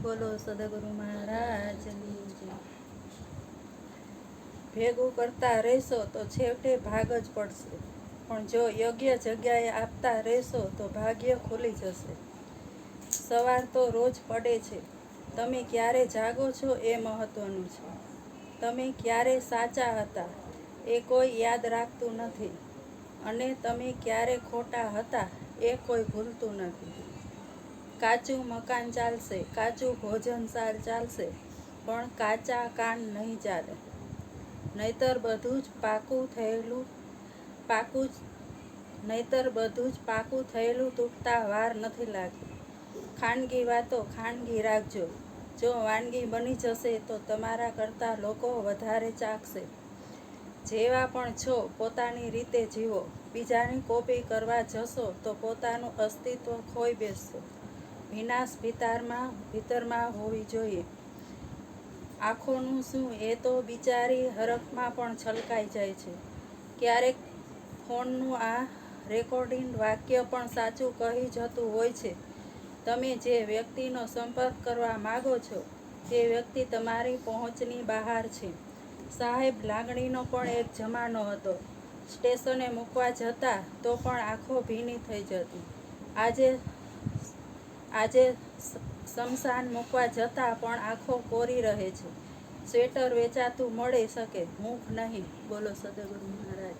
બોલો સદગુરુ મહારાજની જય. ભેગું કરતા રહેશો તો છેવટે ભાગ જ પડશે, પણ જો યોગ્ય જગ્યાએ આપતા રહેશો તો ભાગ્ય ખુલી જશે. સવાર તો રોજ પડે છે, તમે ક્યારે જાગો છો એ મહત્વનું છે. તમે ક્યારે સાચા હતા એ કોઈ યાદ રાખતું નથી, અને તમે ક્યારે ખોટા હતા એ કોઈ ભૂલતું નથી. કાચું મકાન ચાલશે, કાચું ભોજન ચાલશે, પણ કાચા કાન નહીં ચાલે. નહીતર બધું જ પાકું થયેલું તૂટતા વાર નથી લાગતી. ખાનગી વાતો ખાનગી રાખજો. જો વાનગી બની જશે તો તમારા કરતાં લોકો વધારે ચાખશે. જેવા પણ છો પોતાની રીતે જીવો. બીજાની કોપી કરવા જશો તો પોતાનું અસ્તિત્વ ખોઈ બેસશો. વિનાશ ભીતરમાં હોવી જોઈએ. આંખોનું શું એ તો બિચારી હરખમાં પણ છલકાઈ જાય છે. ક્યારેક ફોનનું આ રેકોર્ડિંગ વાક્ય પણ સાચું કહી જતું હોય છે. તમે જે વ્યક્તિનો સંપર્ક કરવા માગો છો તે વ્યક્તિ તમારી પહોંચની બહાર છે. સાહેબ, લાગણીનો પણ એક જમાનો હતો. સ્ટેશને મૂકવા જતા તો પણ આંખો ભીની થઈ જતી. આજે સ્મશાન મૂકવા જતાં પણ આંખો કોરી રહે છે. સ્વેટર વેચાતું મળી શકે, હૂંફ નહીં. બોલો સદગુરુ મહારાજ.